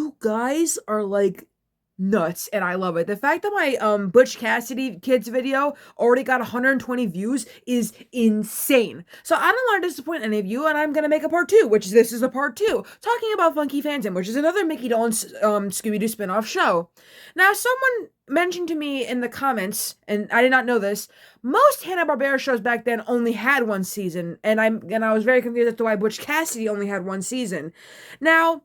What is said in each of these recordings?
you guys are like nuts, and I love it. The fact that my Butch Cassidy kids video already got 120 views is insane. So I don't want to disappoint any of you, and I'm gonna make a part two, which this is a part two, talking about Funky Phantom, which is another Micky Dolenz Scooby-Doo spin-off show. Now, someone mentioned to me in the comments, and I did not know this, most Hanna Barbera shows back then only had one season, and I was very confused as to why Butch Cassidy only had one season. Now,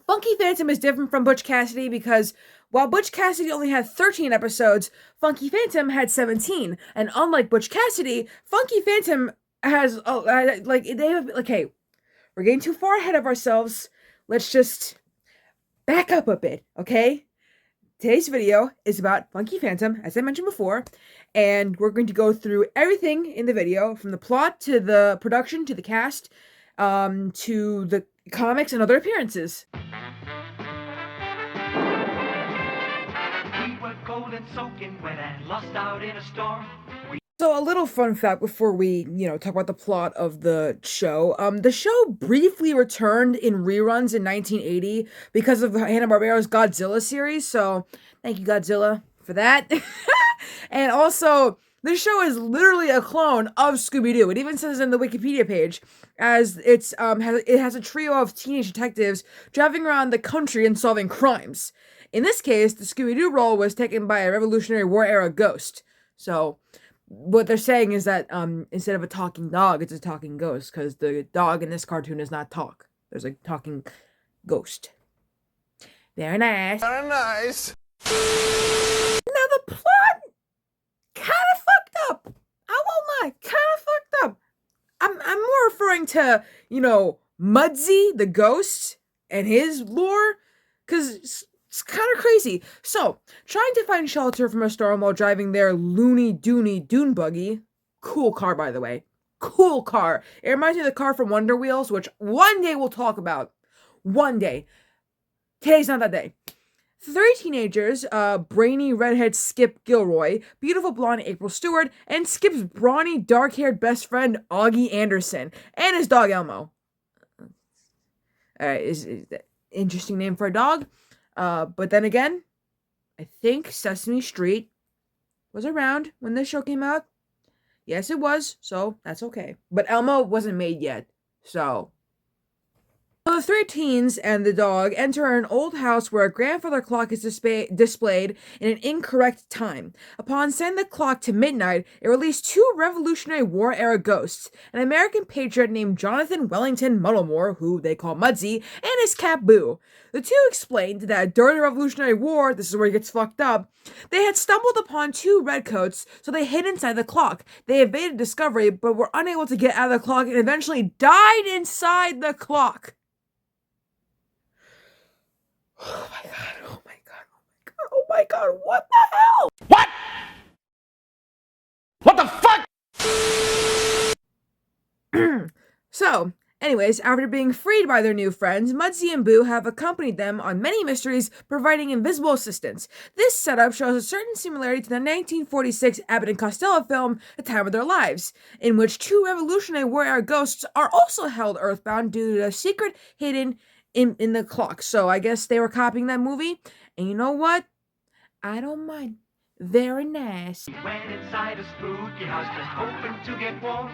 Funky Phantom is different from Butch Cassidy because while Butch Cassidy only had 13 episodes, Funky Phantom had 17. And unlike Butch Cassidy, Funky Phantom has, they have, okay, we're getting too far ahead of ourselves. Let's just back up a bit, okay? Today's video is about Funky Phantom, as I mentioned before, and we're going to go through everything in the video, from the plot to the production to the cast, to the comics and other appearances. We were cold and soaking wet and lost out in a storm. So a little fun fact before we, talk about the plot of the show. The show briefly returned in reruns in 1980 because of Hanna-Barbera's Godzilla series. So thank you, Godzilla, for that. And also, the show is literally a clone of Scooby-Doo. It even says in the Wikipedia page, as it has a trio of teenage detectives driving around the country and solving crimes. In this case, the Scooby-Doo role was taken by a Revolutionary War era ghost. So what they're saying is that instead of a talking dog, it's a talking ghost, because the dog in this cartoon does not talk. There's a talking ghost. Very nice. Very nice. Now the plot kind of fucked up. I won't lie, kind of fucked up. I'm more referring to, Mudzy, the ghost, and his lore, because it's kind of crazy. So, trying to find shelter from a storm while driving their loony doony dune buggy. Cool car, by the way. Cool car. It reminds me of the car from Wonder Wheels, which one day we'll talk about. One day. Today's not that day. Three teenagers, brainy redhead Skip Gilroy, beautiful blonde April Stewart, and Skip's brawny dark-haired best friend Augie Anderson, and his dog Elmo. Is that interesting name for a dog? But then again, I think Sesame Street was around when this show came out. Yes, it was, so that's okay. But Elmo wasn't made yet, so. The three teens and the dog enter an old house where a grandfather clock is displayed in an incorrect time. Upon setting the clock to midnight, it released two Revolutionary War era ghosts, an American patriot named Jonathan Wellington Muddlemore, who they call Mudzy, and his cat Boo. The two explained that during the Revolutionary War, this is where it gets fucked up, they had stumbled upon two redcoats, so they hid inside the clock. They evaded discovery, but were unable to get out of the clock and eventually died inside the clock. Oh my god, oh my god, oh my god, oh my god, what the hell? What? What the fuck? So, anyways, after being freed by their new friends, Mudzy and Boo have accompanied them on many mysteries, providing invisible assistance. This setup shows a certain similarity to the 1946 Abbott and Costello film, The Time of Their Lives, in which two Revolutionary War era ghosts are also held earthbound due to a secret hidden in the clock. So I guess they were copying that movie. And you know what? I don't mind. Very nice. Went inside a spooky house just hoping to get warm.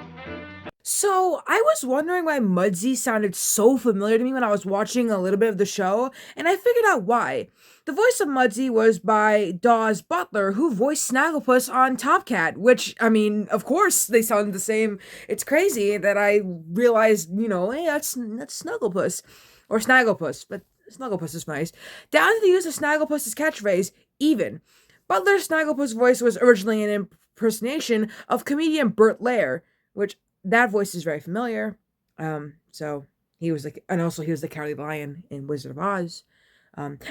So I was wondering why Mudzy sounded so familiar to me when I was watching a little bit of the show, and I figured out why. The voice of Mudzy was by Dawes Butler, who voiced Snagglepuss on Top Cat, which, I mean, of course they sound the same. It's crazy that I realized, hey, that's Snugglepuss. Or Snagglepuss, but Snugglepuss is nice. Down to the use of Snagglepuss's catchphrase, even. Butler's Snagglepuss voice was originally an impersonation of comedian Bert Lahr, which that voice is very familiar. So he was he was the Cowardly Lion in Wizard of Oz.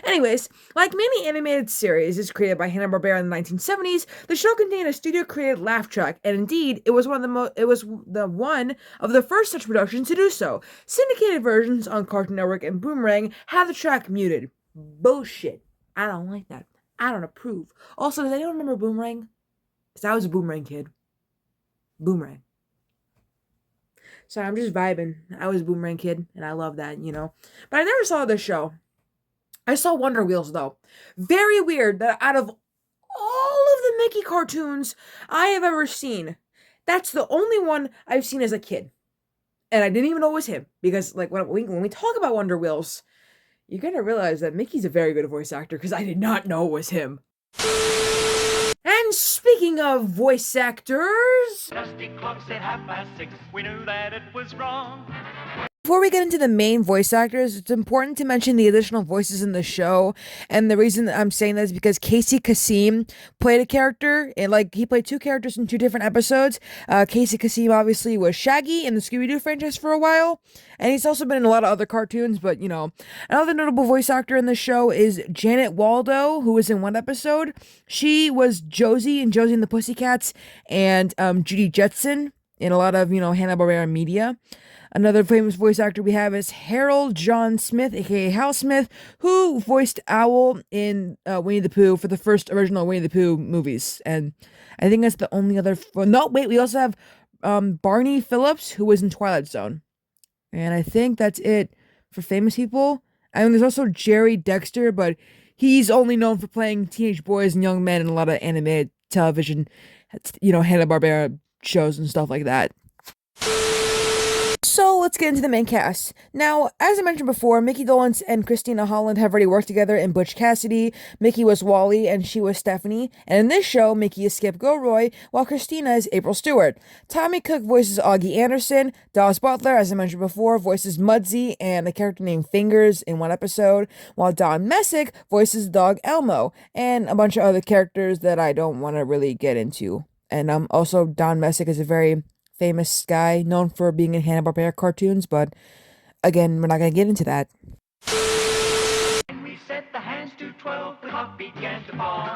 Anyways, like many animated series created by Hanna-Barbera in the 1970s, the show contained a studio-created laugh track, and indeed, it was one of the first such productions to do so. Syndicated versions on Cartoon Network and Boomerang have the track muted. Bullshit. I don't like that. I don't approve. Also, does anyone remember Boomerang? Because I was a Boomerang kid. Boomerang. Sorry, I'm just vibing. I was a Boomerang kid, and I love that, But I never saw this show. I saw Wonder Wheels though. Very weird that out of all of the Mickey cartoons I have ever seen, that's the only one I've seen as a kid. And I didn't even know it was him because, like, when we talk about Wonder Wheels, you're gonna realize that Mickey's a very good voice actor because I did not know it was him. And speaking of voice actors, Dusty clock said 6:30. We knew that it was wrong. before we get into the main voice actors, it's important to mention the additional voices in the show. And the reason that I'm saying that is because Casey Kasem played a character, and like he played two characters in two different episodes. Casey Kasem obviously was Shaggy in the Scooby-Doo franchise for a while, and he's also been in a lot of other cartoons. But you know, another notable voice actor in the show is Janet Waldo, who was in one episode. She was Josie in Josie and the Pussycats, and Judy Jetson in a lot of Hanna Barbera media. Another famous voice actor we have is Harold John Smith, aka Hal Smith, who voiced Owl in Winnie the Pooh for the first original Winnie the Pooh movies. And I think that's the only other. No, wait, we also have Barney Phillips, who was in Twilight Zone. And I think that's it for famous people. I mean, there's also Jerry Dexter, but he's only known for playing teenage boys and young men in a lot of animated television, Hanna-Barbera shows and stuff like that. So let's get into the main cast. Now, as I mentioned before, Micky Dolenz and Christina Holland have already worked together in Butch Cassidy. Mickey was Wally and she was Stephanie. And in this show, Mickey is Skip Gilroy, while Christina is April Stewart. Tommy Cook voices Augie Anderson. Dawes Butler, as I mentioned before, voices Mudsie and a character named Fingers in one episode, while Don Messick voices dog Elmo, and a bunch of other characters that I don't want to really get into. And also, Don Messick is a very famous guy known for being in Hanna-Barbera cartoons, but again, we're not going to get into that. And we set the hands to 12, the clock began to fall.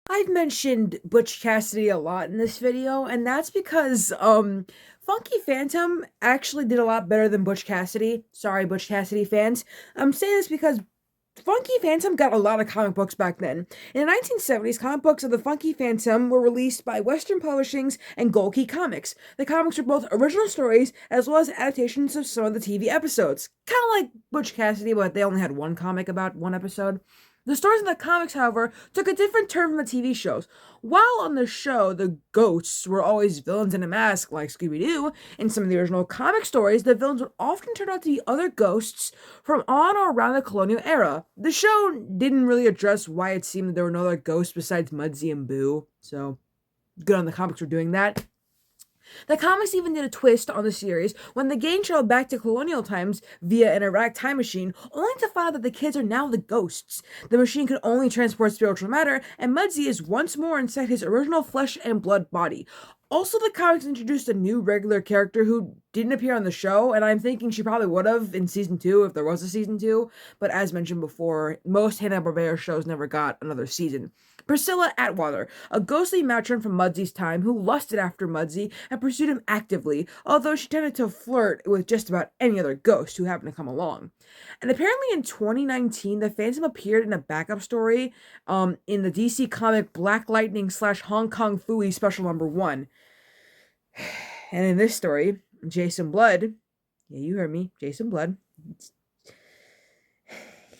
I've mentioned Butch Cassidy a lot in this video, and that's because Funky Phantom actually did a lot better than Butch Cassidy. Sorry, Butch Cassidy fans. I'm saying this because Funky Phantom got a lot of comic books back then. In the 1970s, comic books of the Funky Phantom were released by Western Publishings and Gold Key Comics. The comics were both original stories as well as adaptations of some of the TV episodes. Kind of like Butch Cassidy, but they only had one comic about one episode. The stories in the comics, however, took a different turn from the TV shows. While on the show, the ghosts were always villains in a mask, like Scooby-Doo, in some of the original comic stories, the villains would often turn out to be other ghosts from on or around the colonial era. The show didn't really address why it seemed that there were no other ghosts besides Mudsie and Boo, so good on the comics for doing that. The comics even did a twist on the series when the gang traveled back to colonial times via an Iraq time machine, only to find out that the kids are now the ghosts. The machine could only transport spiritual matter, and Mudsie is once more inside his original flesh and blood body. Also, the comics introduced a new regular character who didn't appear on the show, and I'm thinking she probably would have in season 2 if there was a season 2, but as mentioned before, most Hanna-Barbera shows never got another season. Priscilla Atwater, a ghostly matron from Mudsie's time who lusted after Mudsie and pursued him actively, although she tended to flirt with just about any other ghost who happened to come along. And apparently in 2019, the Phantom appeared in a backup story in the DC comic Black Lightning / Hong Kong Phooey Special Number 1. And in this story, Jason Blood, yeah, you heard me, Jason Blood,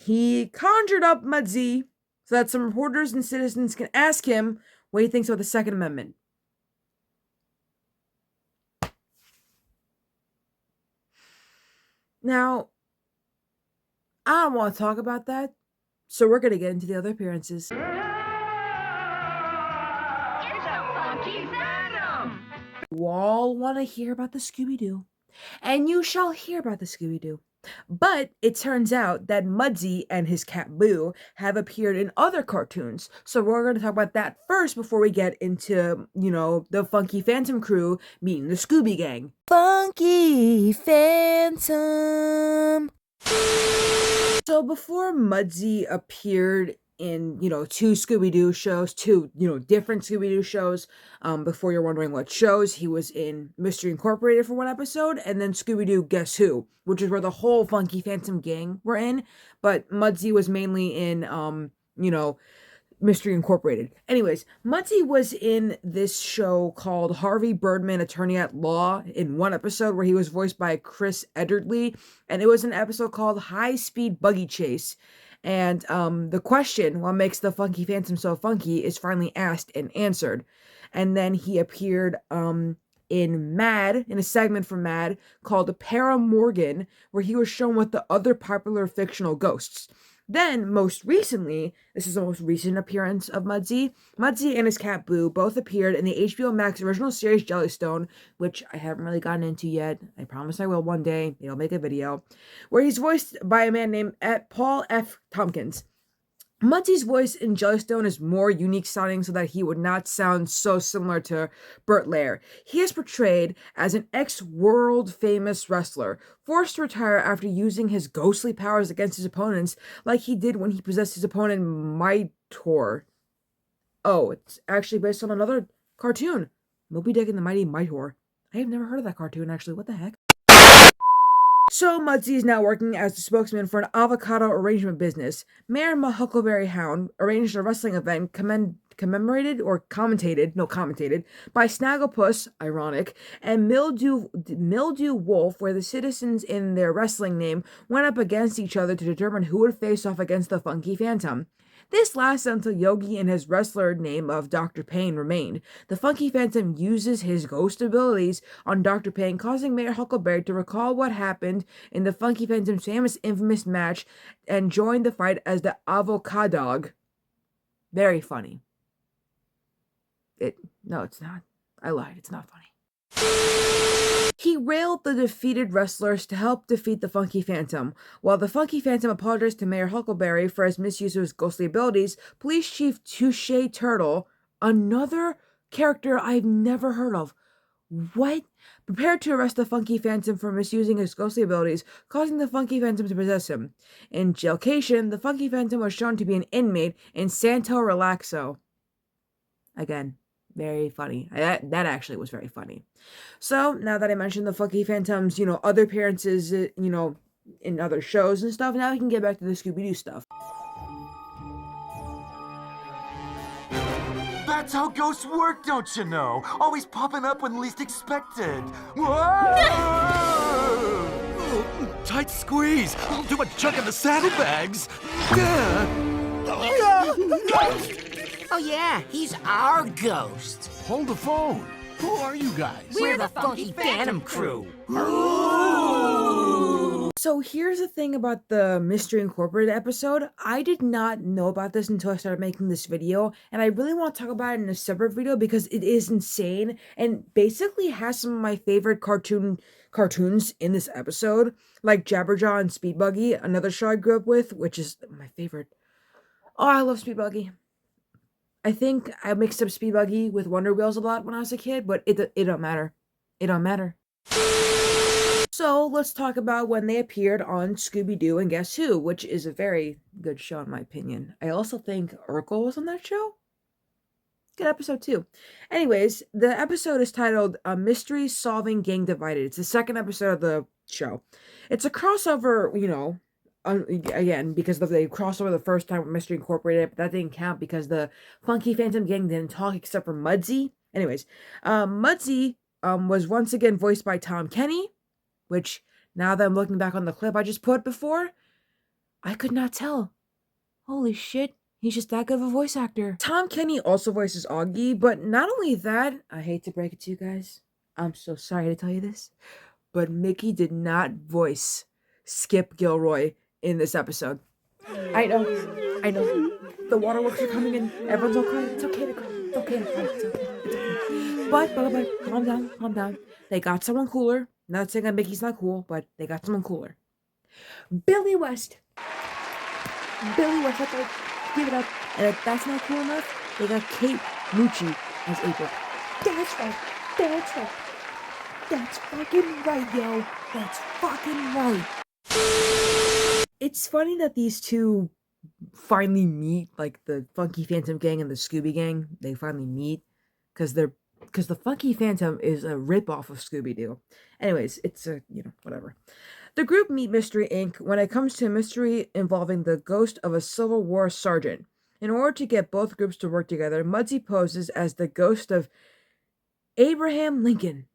he conjured up Mudsie so that some reporters and citizens can ask him what he thinks about the Second Amendment. Now, I don't want to talk about that, so we're going to get into the other appearances. It's a Funky Phantom! You all want to hear about the Scooby-Doo, and you shall hear about the Scooby-Doo. But it turns out that Mudsie and his cat Boo have appeared in other cartoons. So we're going to talk about that first before we get into, the Funky Phantom crew meeting the Scooby Gang. Funky Phantom. So before Mudsie appeared in, 2 Scooby-Doo shows, 2, different Scooby-Doo shows. Before you're wondering what shows, he was in Mystery Incorporated for one episode, and then Scooby-Doo Guess Who, which is where the whole Funky Phantom gang were in. But Mudsie was mainly in, Mystery Incorporated. Anyways, Mudzy was in this show called Harvey Birdman, Attorney at Law, in one episode where he was voiced by Chris Ederly, and it was an episode called High Speed Buggy Chase. And the question, what makes the Funky Phantom so funky, is finally asked and answered. And then he appeared in Mad, in a segment from Mad called Para Morgan, where he was shown with the other popular fictional ghosts. Then, most recently, this is the most recent appearance of Mudzy. Mudzy and his cat Boo both appeared in the HBO Max original series Jellystone, which I haven't really gotten into yet. I promise I will one day. Maybe I'll make a video. Where he's voiced by a man named Paul F. Tompkins. Mudzy's voice in Jellystone is more unique sounding so that he would not sound so similar to Burt Lair. He is portrayed as an ex-world famous wrestler, forced to retire after using his ghostly powers against his opponents like he did when he possessed his opponent Mightor. Oh, it's actually based on another cartoon, Moby Dick and the Mighty Mightor. I have never heard of that cartoon actually, what the heck? So Mudzy is now working as the spokesman for an avocado arrangement business. Mayor Huckleberry Hound arranged a wrestling event commentated by Snagglepuss, ironic, and Mildew Wolf, where the citizens in their wrestling name went up against each other to determine who would face off against the Funky Phantom. This lasted until Yogi and his wrestler name of Dr. Payne remained. The Funky Phantom uses his ghost abilities on Dr. Payne, causing Mayor Huckleberry to recall what happened in the Funky Phantom's infamous match and join the fight as the Avocadog. Very funny. No, it's not. I lied. It's not funny. He railed the defeated wrestlers to help defeat the Funky Phantom. While the Funky Phantom apologized to Mayor Huckleberry for his misuse of his ghostly abilities, Police Chief Touche Turtle, another character I've never heard of, prepared to arrest the Funky Phantom for misusing his ghostly abilities, causing the Funky Phantom to possess him. In Jailcation, the Funky Phantom was shown to be an inmate in Santo Relaxo. Again, very funny. That actually was very funny. So, now that I mentioned the Funky Phantom's, other appearances, in other shows and stuff, now we can get back to the Scooby-Doo stuff. That's how ghosts work, don't you know? Always popping up when least expected. Whoa! Tight squeeze. Too much chuck in the saddlebags. Oh yeah, he's our ghost. Hold the phone. Who are you guys? We're the Funky Phantom crew. So here's the thing about the Mystery Incorporated episode. I did not know about this until I started making this video, and I really want to talk about it in a separate video because it is insane and basically has some of my favorite cartoons in this episode, like Jabberjaw and Speed Buggy, another show I grew up with, which is my favorite. Oh, I love Speed Buggy. I think I mixed up Speed Buggy with Wonder Wheels a lot when I was a kid, but it don't matter. It don't matter. So let's talk about when they appeared on Scooby-Doo and Guess Who, which is a very good show in my opinion. I also think Urkel was on that show. Good episode too. Anyways, the episode is titled Mystery Solving Gang Divided. It's the second episode of the show. It's a crossover, again, because they crossed over the first time with Mystery Incorporated, but that didn't count because the Funky Phantom gang didn't talk except for Mudzy. Anyways, Mudzy was once again voiced by Tom Kenny, which, now that I'm looking back on the clip I just put before, I could not tell. Holy shit, he's just that good of a voice actor. Tom Kenny also voices Augie, but not only that, I hate to break it to you guys, I'm so sorry to tell you this, but Mickey did not voice Skip Gilroy in this episode. I know. The waterworks are coming in. Everyone's all crying. It's okay to cry. It's okay to cry. It's okay. But, calm down. They got someone cooler. Not saying that Mickey's not cool, but they got someone cooler. Billy West. Let's give it up. And if that's not cool enough, they got Kate Mucci as April. That's right. That's fucking right, yo. That's fucking right. It's funny that these two finally meet, like the Funky Phantom gang and the Scooby gang. They finally meet because the Funky Phantom is a ripoff of Scooby-Doo. Anyways, it's whatever. The group meet Mystery Inc. when it comes to a mystery involving the ghost of a Civil War sergeant. In order to get both groups to work together, Mudsie poses as the ghost of Abraham Lincoln.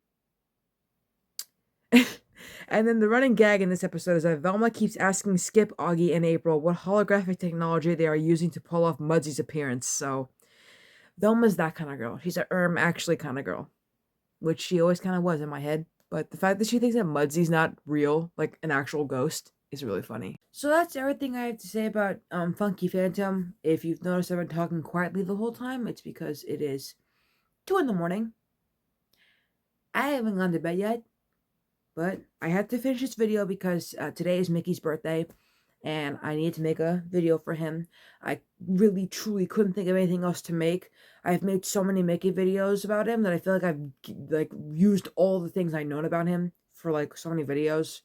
And then the running gag in this episode is that Velma keeps asking Skip, Augie, and April what holographic technology they are using to pull off Mudsie's appearance. So Velma's that kind of girl. She's a actually kind of girl, which she always kind of was in my head. But the fact that she thinks that Mudsie's not real, like an actual ghost, is really funny. So that's everything I have to say about Funky Phantom. If you've noticed I've been talking quietly the whole time, it's because it is 2 in the morning. I haven't gone to bed yet, but I had to finish this video because today is Mickey's birthday, and I needed to make a video for him. I really, truly couldn't think of anything else to make. I've made so many Mickey videos about him that I feel like I've used all the things I known about him for so many videos.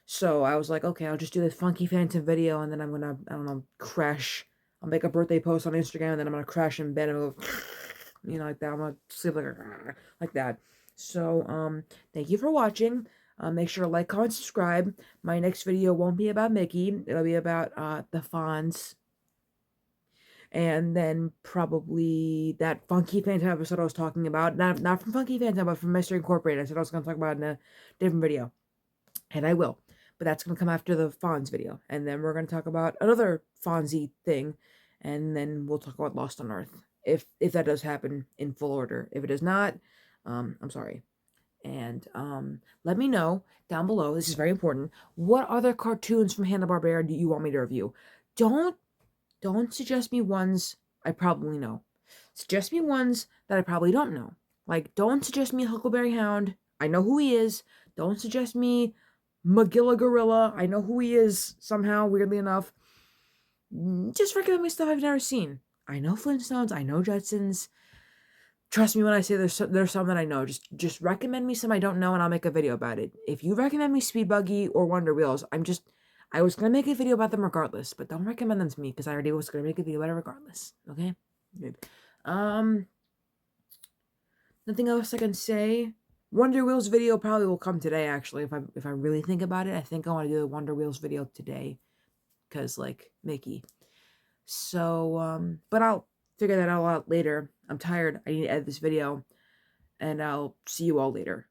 So I was like, okay, I'll just do this Funky Phantom video, and then I'm gonna, I don't know, crash. I'll make a birthday post on Instagram, and then I'm gonna crash in bed and go, like that. I'm gonna sleep like that. So, thank you for watching. Make sure to like, comment, subscribe. My next video won't be about Mickey. It'll be about the Fonz. And then probably that Funky Phantom episode I was talking about. Not from Funky Phantom, but from Mystery Incorporated. I said I was going to talk about it in a different video. And I will. But that's going to come after the Fonz video. And then we're going to talk about another Fonzie thing. And then we'll talk about Lost on Earth. If that does happen in full order. If it does not, I'm sorry. And let me know down below, this is very important, what other cartoons from Hanna Barbera do you want me to review? Don't suggest me ones I probably know. Suggest me ones that I probably don't know. Don't suggest me Huckleberry Hound. I know who he is. Don't suggest me Magilla Gorilla. I know who he is somehow, weirdly enough. Just recommend me stuff I've never seen. I know Flintstones. I know Jetsons. Trust me when I say there's some that I know. Just recommend me some I don't know, and I'll make a video about it. If you recommend me Speed Buggy or Wonder Wheels, I was gonna make a video about them regardless, but don't recommend them to me because I already was gonna make a video about it regardless. Okay? Good. Nothing else I can say. Wonder Wheels video probably will come today. Actually, if I really think about it, I think I want to do the Wonder Wheels video today, because Mickey. So but I'll figure that all out later. I'm tired. I need to edit this video, and I'll see you all later.